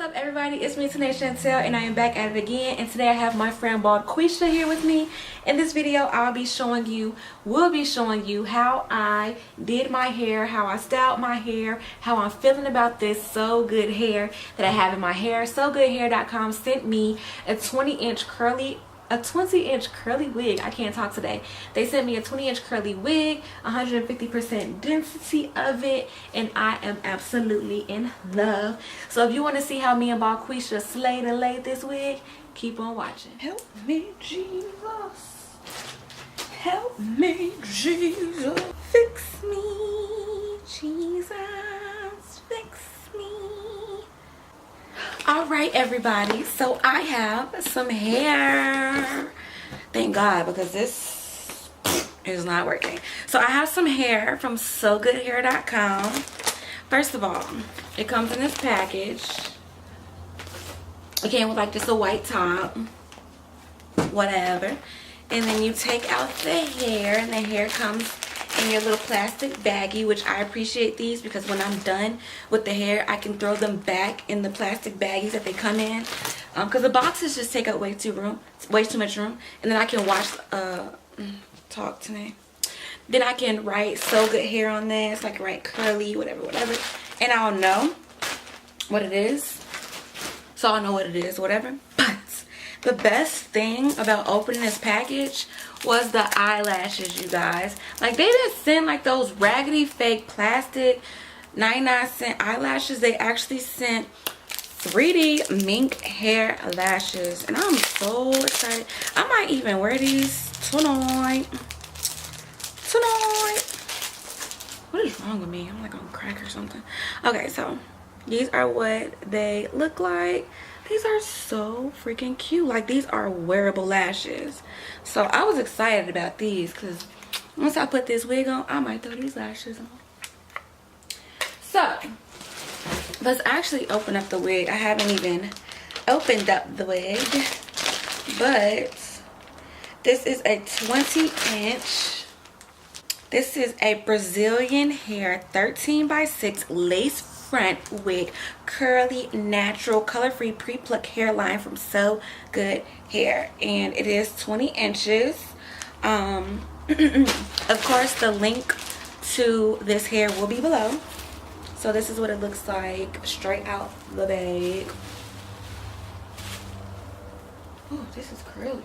up, everybody? It's me, Tanae Chantel, and I am back at it again. And today I have my friend Bald Quisha here with me. In this video, will be showing you how I did my hair, how I styled my hair, how I'm feeling about this So Good Hair that I have in my hair. SoGoodHair.com sent me a 20-inch curly wig. I can't talk today. They sent me a 20-inch curly wig, 150% density of it, and I am absolutely in love. So if you want to see how me and Quisha slayed and laid this wig, keep on watching. Help me, Jesus. Help me, Jesus. Fix me, Jesus. Fix me. Alright, everybody, so I have some hair. Thank God, because this is not working. So I have some hair from SoGoodHair.com. First of all, it comes in this package. It came with like just a white top, whatever. And then you take out the hair, and the hair comes in your little plastic baggie, which I appreciate these because when I'm done with the hair, I can throw them back in the plastic baggies that they come in, because the boxes just take up way too much room. And then I can wash talk today. Then I can write So Good Hair on this, like write curly, whatever, and I'll know what it is. So I'll know what it is, whatever. But the best thing about opening this package was the eyelashes, you guys. Like, they didn't send like those raggedy fake plastic 99-cent eyelashes. They actually sent 3D mink hair lashes, and I'm so excited. I might even wear these tonight. What is wrong with me? I'm like on crack or something. Okay, so these are what they look like. These are so freaking cute. Like, these are wearable lashes. So I was excited about these because once I put this wig on, I might throw these lashes on. So let's actually open up the wig. I haven't even opened up the wig, but this is a 20-inch. This is a Brazilian hair 13x6 lace front wig, curly, natural, color-free, pre-plucked hairline from So Good Hair, and it is 20 inches. Of course, the link to this hair will be below. So this is what it looks like straight out the bag. Oh, this is curly.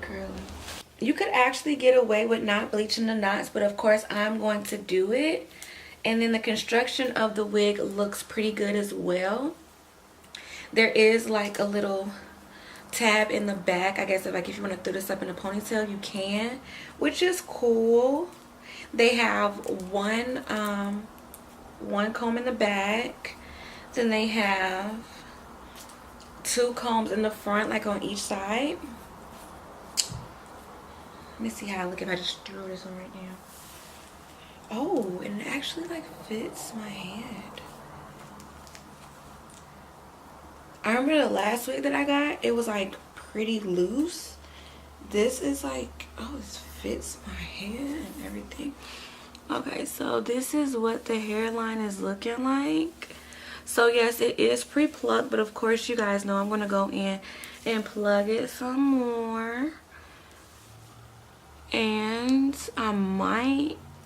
You could actually get away with not bleaching the knots, but of course I'm going to do it. And then the construction of the wig looks pretty good as well. There is like a little tab in the back. I guess if you want to throw this up in a ponytail, you can, which is cool. They have one comb in the back. Then they have 2 combs in the front, like on each side. Let me see how I look if I just threw this on right now. Oh, and it actually like fits my head. I remember the last wig that I got, it was like pretty loose. This is like, oh, this fits my head and everything. Okay, so this is what the hairline is looking like. So yes, it is pre-plucked, but of course you guys know I'm gonna go in and plug it some more. And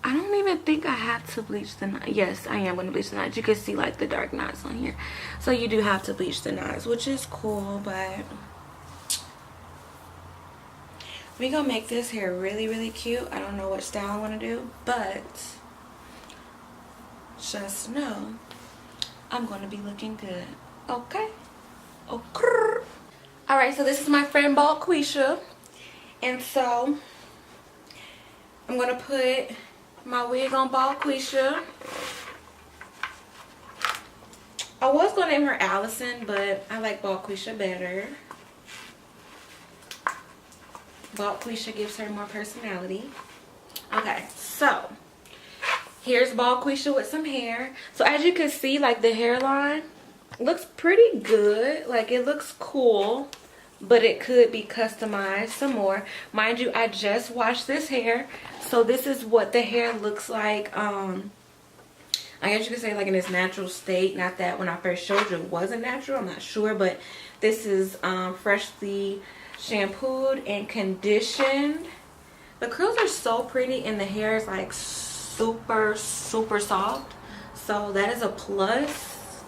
I don't even think I have to bleach the knots. Yes, I am going to bleach the knots. You can see like the dark knots on here. So you do have to bleach the knots, which is cool, but we're going to make this hair really cute. I don't know what style I want to do, but just know I'm going to be looking good. Okay? Okay. Alright, so this is my friend Bald Quisha. And so I'm going to put my wig on Bald Quisha. I was going to name her Allison, but I like Bald Quisha better. Bald Quisha gives her more personality. Okay, so here's Bald Quisha with some hair. So as you can see, like the hairline looks pretty good. Like, it looks cool, but it could be customized some more. Mind you, I just washed this hair, so this is what the hair looks like I guess you could say like in its natural state. Not that when I first showed you it wasn't natural, I'm not sure, but this is freshly shampooed and conditioned. The curls are so pretty and the hair is like super soft, so that is a plus.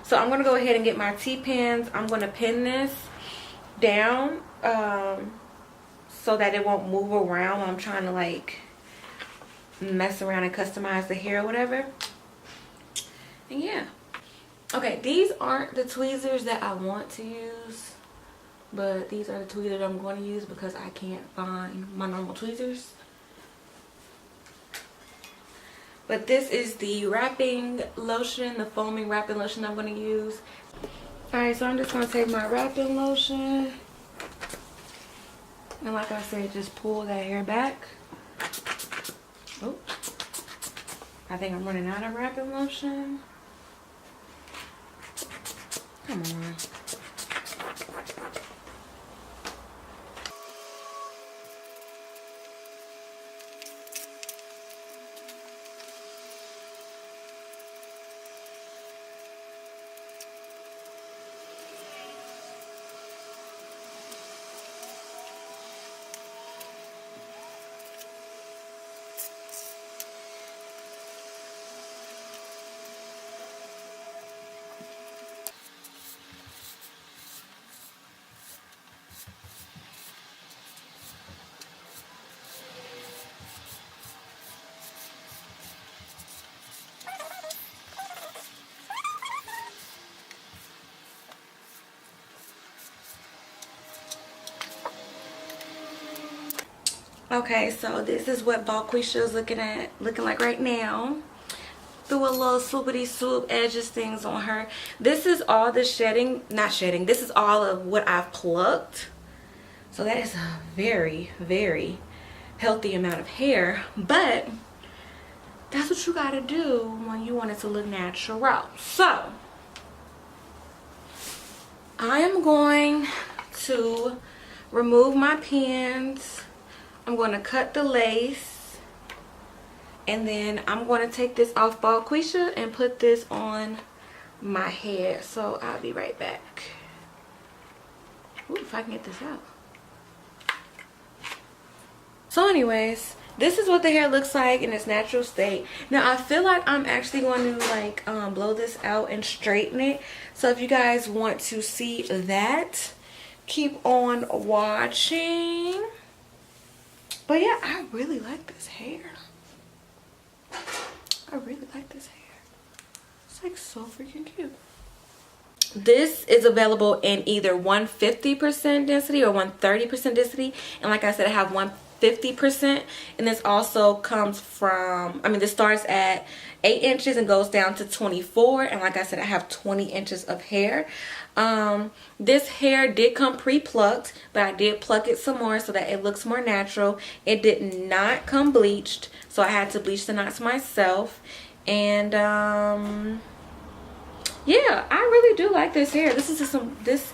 So I'm gonna go ahead and get my T-pins. I'm gonna pin this down so that it won't move around when I'm trying to like mess around and customize the hair or whatever. And yeah, okay, these aren't the tweezers that I want to use, but these are the tweezers I'm going to use because I can't find my normal tweezers. But this is the wrapping lotion, the foaming wrapping lotion I'm going to use. Alright, so I'm just going to take my wrapping lotion. And like I said, just pull that hair back. Oh, I think I'm running out of wrapping lotion. Come on. Okay, so this is what Balquisha is looking like right now. Threw a little swoopity swoop edges things on her. This is all the shedding, not shedding, this is all of what I've plucked. So that is a very healthy amount of hair, but that's what you gotta do when you want it to look natural. So I am going to remove my pins. I'm going to cut the lace, and then I'm going to take this off Balquisha and put this on my head. So I'll be right back. Ooh, if I can get this out. So anyways, this is what the hair looks like in its natural state. Now I feel like I'm actually going to like blow this out and straighten it. So if you guys want to see that, keep on watching. But yeah, I really like this hair. I really like this hair. It's like so freaking cute. This is available in either 150% density or 130% density. And like I said, I have 150%. And this also comes from, I mean, this starts at 8 inches and goes down to 24. And like I said, I have 20 inches of hair. This hair did come pre-plucked, but I did pluck it some more so that it looks more natural. It did not come bleached, so I had to bleach the knots myself. And yeah, I really do like this hair. This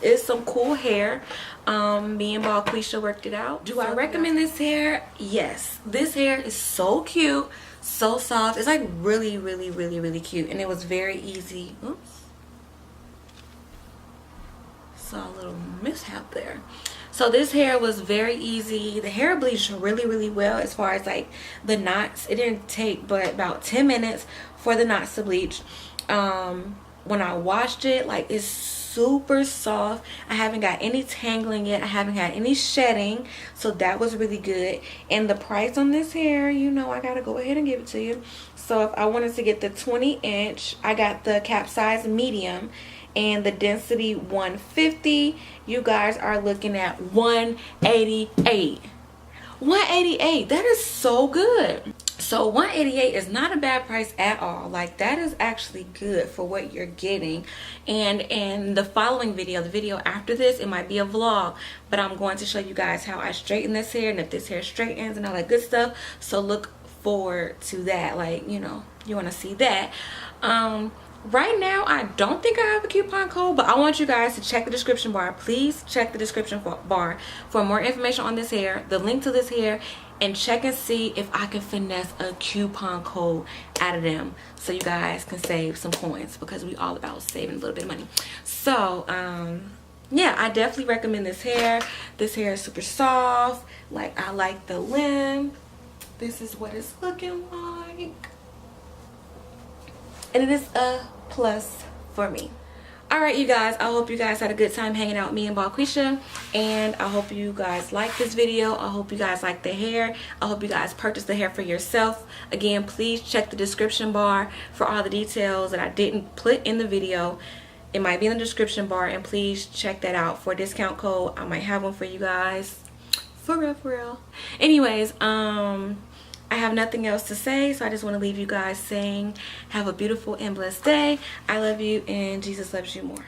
is some cool hair. Me and Balquisha worked it out. Do I recommend this hair? Yes. This hair is so cute, so soft. It's like really cute, and it was very easy. Oops. Saw a little mishap there. So this hair was very easy. The hair bleached really well as far as like the knots. It didn't take but about 10 minutes for the knots to bleach. When I washed it, like, it's super soft. I haven't got any tangling yet. I haven't had any shedding, so that was really good. And the price on this hair, you know, I gotta go ahead and give it to you. So if I wanted to get the 20 inch, I got the cap size medium and the density 150. You guys are looking at 188. 188. That is so good. So 188 is not a bad price at all. Like, that is actually good for what you're getting. And in the following video, the video after this, it might be a vlog, but I'm going to show you guys how I straighten this hair and if this hair straightens and all that good stuff. So look forward to that. Like, you know, you want to see that. Right now, I don't think I have a coupon code, but I want you guys to check the description bar. Please check the description bar for more information on this hair, the link to this hair, and check and see if I can finesse a coupon code out of them so you guys can save some coins, because we all about saving a little bit of money. So, yeah, I definitely recommend this hair. This hair is super soft. Like, I like the length. This is what it's looking like. And it is a plus for me. Alright, you guys, I hope you guys had a good time hanging out with me and Balquisha, and I hope you guys like this video. I hope you guys like the hair. I hope you guys purchase the hair for yourself. Again, please check the description bar for all the details that I didn't put in the video. It might be in the description bar, and please check that out for a discount code. I might have one for you guys. For real, for real. Anyways, I have nothing else to say, so I just want to leave you guys saying have a beautiful and blessed day. I love you, and Jesus loves you more.